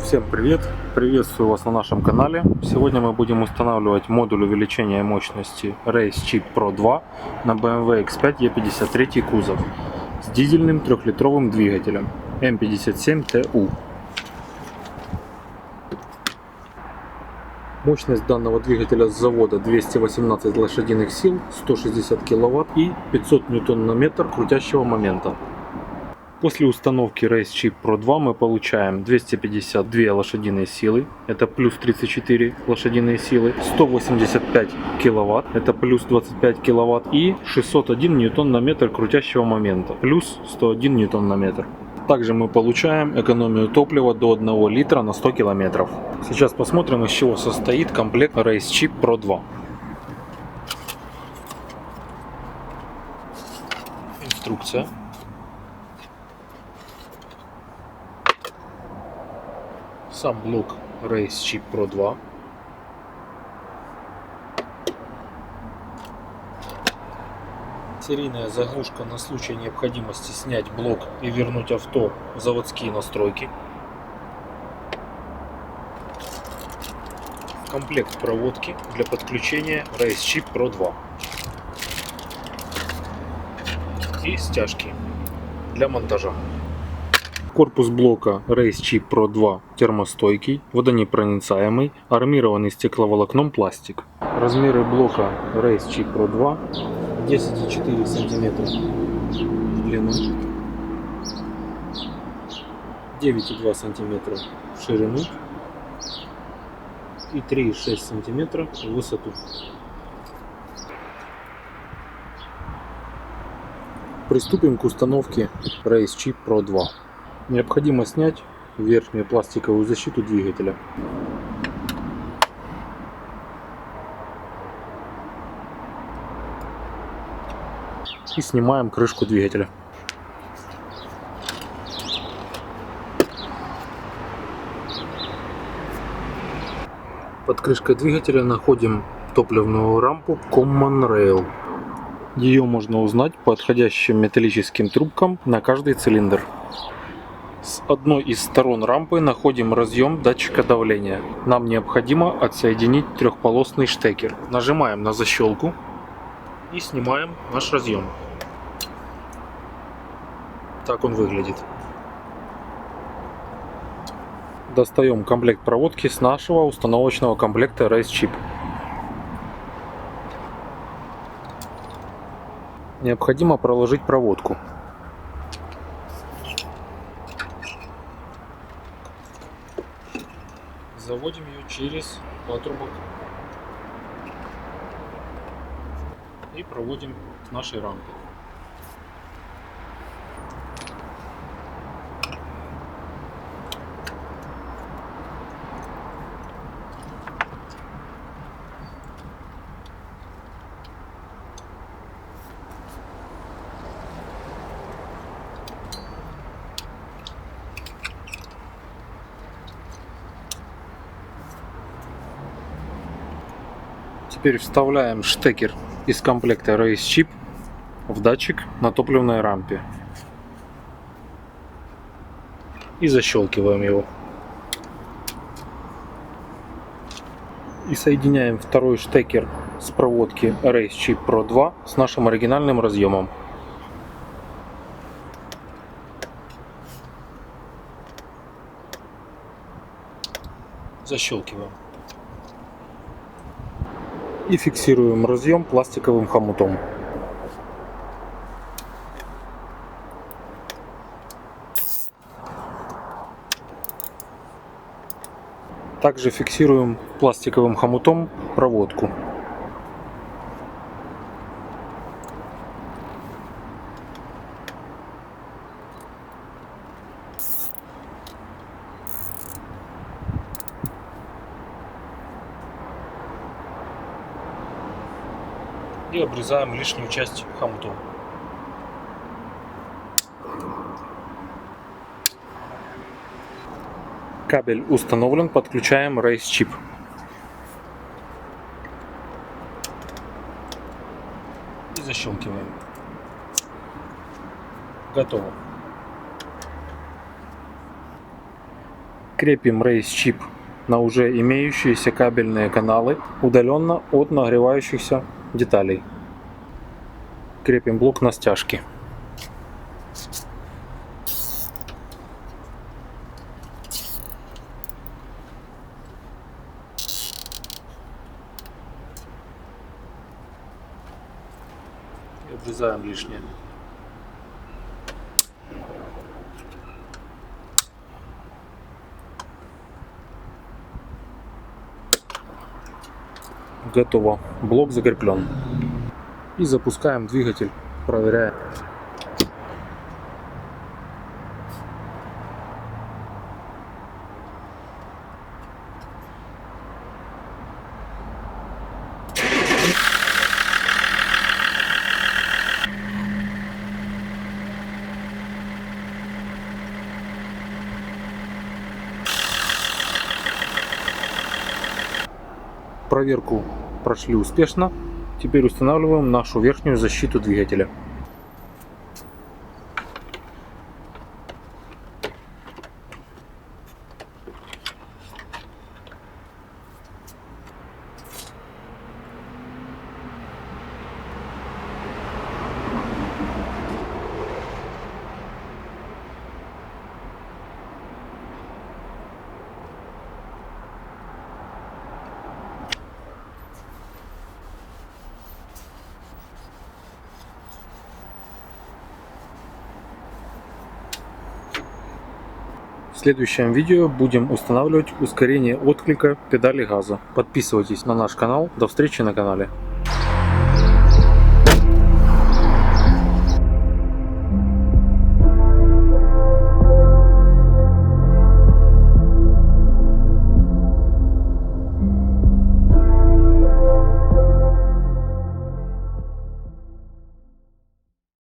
Всем привет! Приветствую вас на нашем канале. Сегодня мы будем устанавливать модуль увеличения мощности Race Chip Pro 2 на BMW X5 E53 кузов с дизельным 3-литровым двигателем M57TU. Мощность данного двигателя с завода 218 лошадиных сил, 160 кВт и 500 Нм крутящего момента. После установки Race Chip Pro 2 мы получаем 252 лошадиные силы, это плюс 34 лошадиные силы, 185 кВт, это плюс 25 кВт и 601 Нм крутящего момента, плюс 101 Нм. Также мы получаем экономию топлива до 1 литра на 100 км. Сейчас посмотрим, из чего состоит комплект Race Chip Pro 2. Инструкция. Сам блок Race Chip Pro 2. Серийная заглушка на случай необходимости снять блок и вернуть авто в заводские настройки. Комплект проводки для подключения Race Chip Pro 2. И стяжки для монтажа. Корпус блока Race Chip Pro 2 термостойкий, водонепроницаемый, армированный стекловолокном пластик. Размеры блока Race Chip Pro 2 10,4 см в длину, 9,2 см в ширину и 3,6 см в высоту. Приступим к установке Race Chip Pro 2. Необходимо снять верхнюю пластиковую защиту двигателя. И снимаем крышку двигателя. Под крышкой двигателя находим топливную рампу Common Rail. Ее можно узнать по отходящим металлическим трубкам на каждый цилиндр. С одной из сторон рампы находим разъем датчика давления. Нам необходимо отсоединить трехполосный штекер. Нажимаем на защелку и снимаем наш разъем. Так он выглядит. Достаем комплект проводки с нашего установочного комплекта Race Chip. Необходимо проложить проводку. Заводим ее через патрубок и проводим к нашей рампе. Теперь вставляем штекер из комплекта Race Chip в датчик на топливной рампе и защелкиваем его. И соединяем второй штекер с проводки Race Chip Pro 2 с нашим оригинальным разъемом. Защелкиваем. И фиксируем разъем пластиковым хомутом. Также фиксируем пластиковым хомутом проводку. И обрезаем лишнюю часть хомутом. Кабель установлен, подключаем Race Chip. И защелкиваем. Готово. Крепим рейс-чип на уже имеющиеся кабельные каналы удаленно от нагревающихся деталей. Крепим блок на стяжке. И обрезаем лишнее. Готово. Блок закреплен. И запускаем двигатель, проверяем. Проверку прошли успешно. Теперь устанавливаем нашу верхнюю защиту двигателя. В следующем видео будем устанавливать ускорение отклика педали газа. Подписывайтесь на наш канал. До встречи на канале.